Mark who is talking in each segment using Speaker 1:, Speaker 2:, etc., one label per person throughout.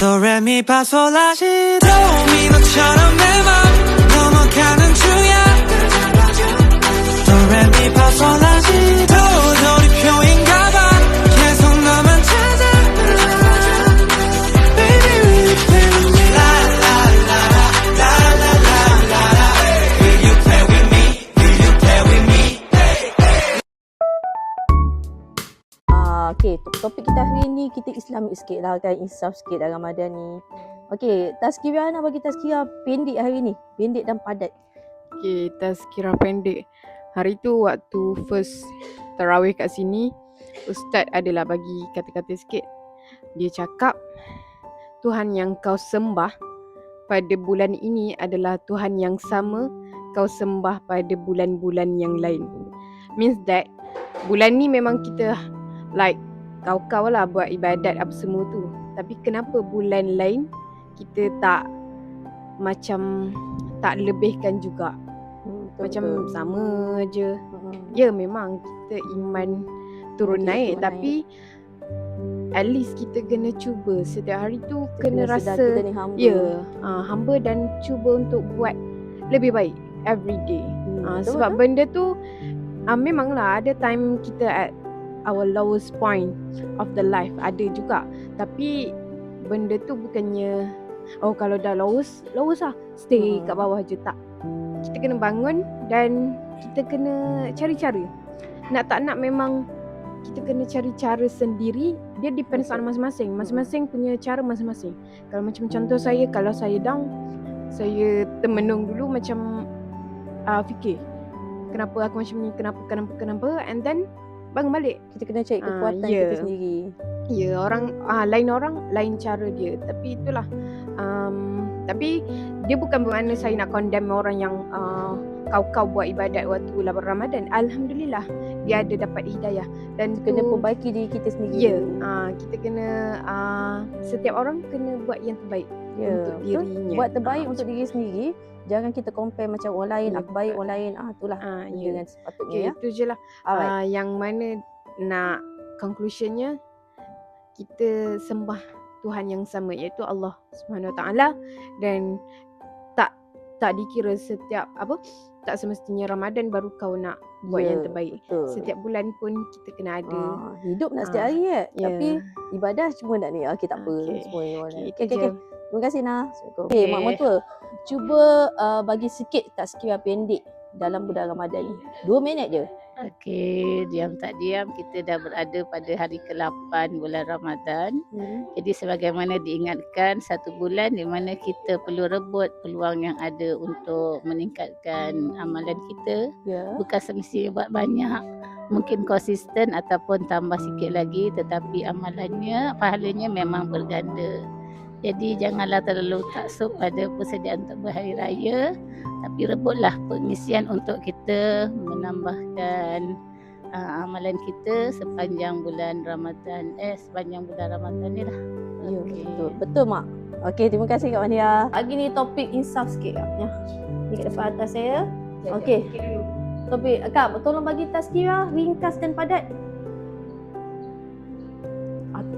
Speaker 1: 도레미파솔라시도 미노처럼 내 맘 넘어가는 중이야 도레미파솔라시도 돌이표인가봐 계속 너만 찾아 Baby will you play with me La la la la la la la la la Will you play with me Will you play with me
Speaker 2: Okay, topik kita hari ni kita Islamic sikit lah kan, insaf sikit dah Ramadan ni. Okay, tazkirah nak bagi tazkirah pendek hari ni, pendek dan padat.
Speaker 3: Okay, tazkirah pendek. Hari tu waktu first tarawih kat sini, Ustaz adalah bagi kata-kata sikit. Dia cakap, Tuhan yang kau sembah pada bulan ini adalah Tuhan yang sama kau sembah pada bulan-bulan yang lain. Means that bulan ni memang kita like kau-kau lah buat ibadat apa semua tu. Tapi kenapa bulan lain kita tak macam tak lebihkan juga? Macam sama je. Ya memang kita iman turun naik tapi at least kita kena cuba setiap hari tu kena rasa
Speaker 2: kita ni hamba.
Speaker 3: Ya, hamba dan cuba untuk buat lebih baik every day. Sebab benda tu memanglah ada time kita at our lowest point of the life, ada juga. Tapi benda tu bukannya kalau dah lowest lah stay kat bawah je, tak. Kita kena bangun dan kita kena cari cara. Nak tak nak memang kita kena cari cara sendiri. Dia depends on masing-masing. Masing-masing punya cara masing-masing. Kalau macam contoh saya, kalau saya down, saya termenung dulu macam fikir kenapa aku macam ni, kenapa, and then bangun balik.
Speaker 2: Kita kena cari kekuatan kita sendiri.
Speaker 3: Ya, orang lain orang lain cara dia. Tapi itulah. Tapi dia bukan bermakna saya nak condemn orang yang kau buat ibadat waktu bulan Ramadan. Alhamdulillah dia ada dapat hidayah dan
Speaker 2: kita kena perbaiki diri kita sendiri.
Speaker 3: Ya, kita kena setiap orang kena buat yang terbaik untuk dirinya.
Speaker 2: Buat terbaik untuk diri sendiri. Jangan kita compare macam orang lain, aku baik orang lain. Itulah dengan sepatutnya ya.
Speaker 3: Itu je lah. Yang mana nak conclusionnya, kita sembah Tuhan yang sama iaitu Allah Subhanahu Wa Taala, dan tak dikira setiap tak semestinya Ramadan baru kau nak buat yang terbaik. Betul. Setiap bulan pun kita kena ada.
Speaker 2: Hidup nak setiap hari tapi ibadah cuma nak ni. Okey, tak apa. Semua okey. Terima kasih Nah. Mak Mertua, cuba bagi sikit tazkirah pendek dalam bulan Ramadan ni. 2 minit je.
Speaker 4: Okey, diam tak diam kita dah berada pada hari ke-8 bulan Ramadan. Jadi sebagaimana diingatkan, satu bulan di mana kita perlu rebut peluang yang ada untuk meningkatkan amalan kita. Bukan semestinya buat banyak, mungkin konsisten ataupun tambah sikit lagi, tetapi amalannya, pahalanya memang berganda. Jadi janganlah terlalu taksub pada persediaan untuk berhari raya, tapi rebutlah pengisian untuk kita menambahkan amalan kita sepanjang bulan Ramadan. Sepanjang bulan Ramadan ni lah.
Speaker 2: Okay. Betul Mak. Okey, terima kasih Kak Mania. Hari ni topik insaf sikit Kak. Ni kat depan atas saya. Okey. Topik Kak, tolong bagi tazkirah ringkas dan padat.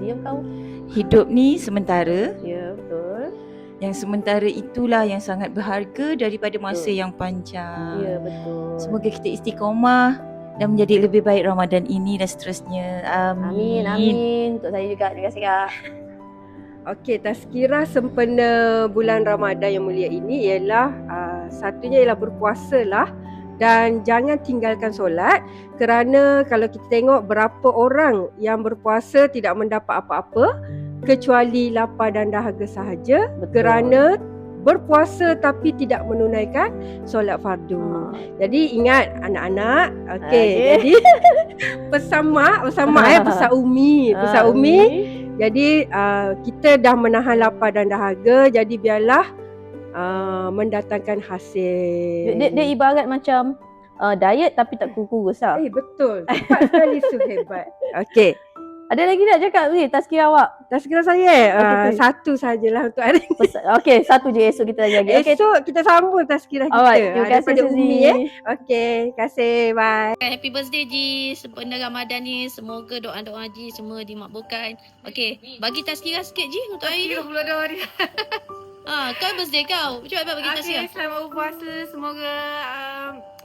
Speaker 2: Diam kau.
Speaker 5: Hidup ni sementara.
Speaker 2: Ya, betul.
Speaker 5: Yang sementara itulah yang sangat berharga daripada masa yang panjang.
Speaker 2: Ya, betul.
Speaker 5: Semoga kita istiqomah dan menjadi lebih baik Ramadan ini dan seterusnya. Amin.
Speaker 2: Amin. Untuk saya juga. Terima kasih Kak.
Speaker 6: Okey, tazkirah sempena bulan Ramadan yang mulia ini ialah satunya ialah berpuasalah dan jangan tinggalkan solat, kerana kalau kita tengok berapa orang yang berpuasa tidak mendapat apa-apa kecuali lapar dan dahaga sahaja. Betul. Kerana berpuasa tapi tidak menunaikan solat fardu. Jadi ingat anak-anak, jadi pesan Umi. Jadi kita dah menahan lapar dan dahaga, jadi biarlah mendatangkan hasil.
Speaker 2: Dia ibarat macam diet tapi tak kurus lah.
Speaker 6: Betul. Cepat sekali Su, hebat. Okey.
Speaker 2: Ada lagi nak cakap ni tazkirah awak?
Speaker 6: Tazkirah saya
Speaker 2: Okey,
Speaker 6: satu sajalah untuk hari ni.
Speaker 2: Okey, satu je esok kita lagi. Okey.
Speaker 6: Esok kita sambung tazkirah kita.
Speaker 2: Alright, terima kasih
Speaker 6: Daripada
Speaker 2: Suzy.
Speaker 6: Umi Okey, terima kasih. Bye.
Speaker 7: Happy birthday Ji. Sempena Ramadan ni semoga doa-doa Ji semua dimakbulkan. Okey, bagi tazkirah sikit Ji untuk hari ni.
Speaker 8: 32 hari.
Speaker 7: Kau birthday kau. Cuba bagi tazkirah.
Speaker 8: Okay, selamat berpuasa. Semoga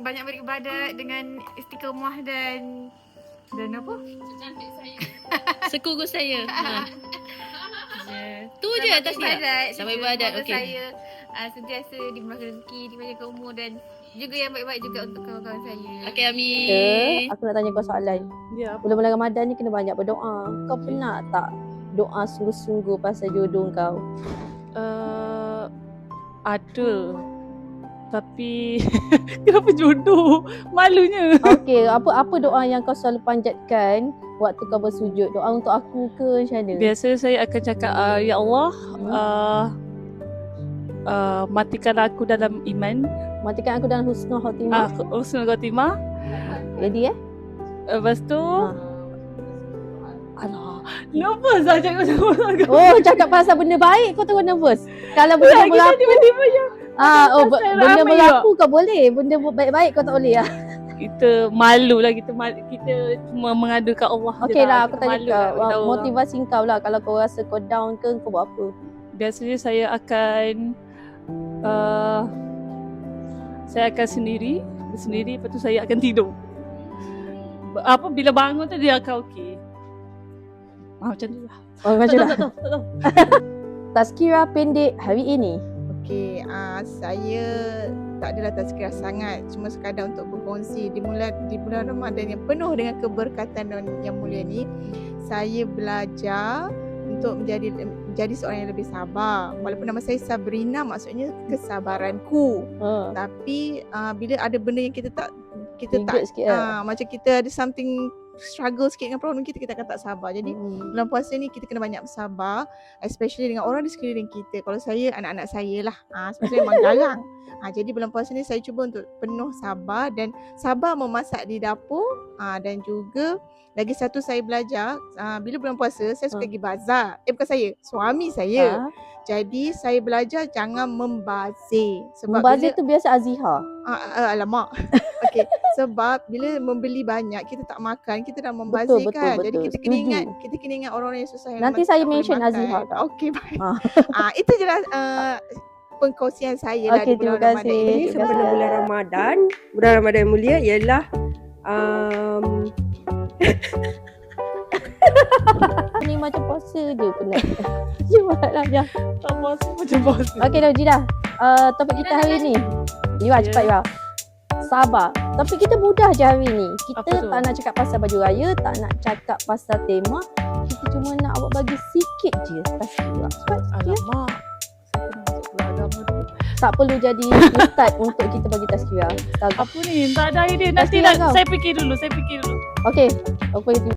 Speaker 8: banyak beribadat dengan istiqamah dan apa?
Speaker 7: Sekuru saya. Tu je tazkirah. Selamat ibadat.
Speaker 8: Semoga
Speaker 7: Okey.
Speaker 8: saya sentiasa dimurahkan rezeki, dipanjangkan umur dan juga yang baik-baik juga untuk kawan-kawan saya.
Speaker 7: Okey,
Speaker 2: Kita,
Speaker 7: amin.
Speaker 2: aku nak tanya kau soalan.
Speaker 3: Ya.
Speaker 2: Bulan-bulan Ramadan ni kena banyak berdoa. Kau pernah tak doa sungguh-sungguh pasal jodoh kau?
Speaker 9: Ada. Tapi kenapa jodoh? Malunya.
Speaker 2: Okey, apa doa yang kau selalu panjatkan waktu kau bersujud? Doa untuk aku ke macam mana?
Speaker 9: Biasa saya akan cakap, Ya Allah, matikanlah aku dalam iman.
Speaker 2: Matikan aku dalam husnul khatimah.
Speaker 9: Husnul khatimah.
Speaker 2: Jadi
Speaker 9: Lepas tu, alah, nervous lah cakap macam mana.
Speaker 2: Oh, cakap pasal benda baik kau terus nervous. Kalau benda berlaku
Speaker 9: Tiba-tiba yang
Speaker 2: benda
Speaker 9: ramai
Speaker 2: berlaku kau boleh. Benda baik-baik kau tak boleh lah.
Speaker 9: kita malu lah, kita cuma mengadu kat Allah je
Speaker 2: Okey lah, aku
Speaker 9: Kita
Speaker 2: tanya
Speaker 9: malu nak
Speaker 2: kau.
Speaker 9: beritahu orang.
Speaker 2: Motivasi kau lah. Kalau kau rasa kau down ke, kau buat apa?
Speaker 9: Biasanya saya akan sendiri, lepas tu saya akan tidur. Bila bangun tu dia akan okey. Macam tu lah.
Speaker 2: Oh, macam
Speaker 9: Tak
Speaker 2: mana?
Speaker 9: tahu.
Speaker 2: Tazkirah pendek hari ini.
Speaker 10: Okey, saya tak adalah tazkirah sangat, cuma sekadar untuk berkongsi di bulan Ramadan yang penuh dengan keberkatan yang mulia ni, saya belajar untuk menjadi seorang yang lebih sabar. Walaupun nama saya Sabrina, maksudnya kesabaranku. Tapi bila ada benda yang kita tak
Speaker 2: Triggered sikit lah.
Speaker 10: macam kita ada something struggle sikit dengan problem kita akan tak sabar. Jadi bulan puasa ni kita kena banyak bersabar, especially dengan orang di sekeliling kita. Kalau saya, anak-anak saya lah, sebab saya memang garang. Jadi bulan puasa ni saya cuba untuk penuh sabar dan sabar memasak di dapur, dan juga lagi satu saya belajar, bila bulan puasa saya suka pergi bazar. Bukan saya, suami saya. Jadi saya belajar jangan membazir. Sebab
Speaker 2: Membazir tu biasa Azihar.
Speaker 10: alamak. Okey, sebab bila membeli banyak kita tak makan, kita dah membazir
Speaker 2: Betul,
Speaker 10: kan.
Speaker 2: betul,
Speaker 10: Jadi
Speaker 2: betul.
Speaker 10: kita kena ingat orang yang susah yang
Speaker 2: Nanti
Speaker 10: tak
Speaker 2: saya
Speaker 10: boleh
Speaker 2: mention
Speaker 10: makan.
Speaker 2: Azihar tak?
Speaker 10: Okey, baik. Itu je lah pengkongsian saya lah
Speaker 2: Okey,
Speaker 10: di bulan
Speaker 2: terima
Speaker 10: Ramadan
Speaker 2: kasih.
Speaker 10: ini.
Speaker 6: Jadi sebelum bulan Ramadan yang mulia ialah
Speaker 2: Ni macam puasa je penat. Cepat lah.
Speaker 9: Tak puasa macam puasa.
Speaker 2: Okey dah, Jida. Topik kita hari ni. Iwa cepat Iwa. Sabar. Topik kita mudah je hari ni.
Speaker 9: Apa
Speaker 2: Kita
Speaker 9: tu?
Speaker 2: tak nak cakap pasal baju raya, tak nak cakap pasal tema. Kita cuma nak awak bagi sikit je tazkirah. Cepat sikit.
Speaker 9: Alamak. Saya kena masuk keluar agama dulu.
Speaker 2: Tak perlu jadi ustaz untuk kita bagi tazkirah.
Speaker 9: Apa ni? Tak ada idea. Nanti
Speaker 2: Tazkirah
Speaker 9: lah,
Speaker 2: kau.
Speaker 9: saya fikir dulu.
Speaker 2: Okey. Apa itu?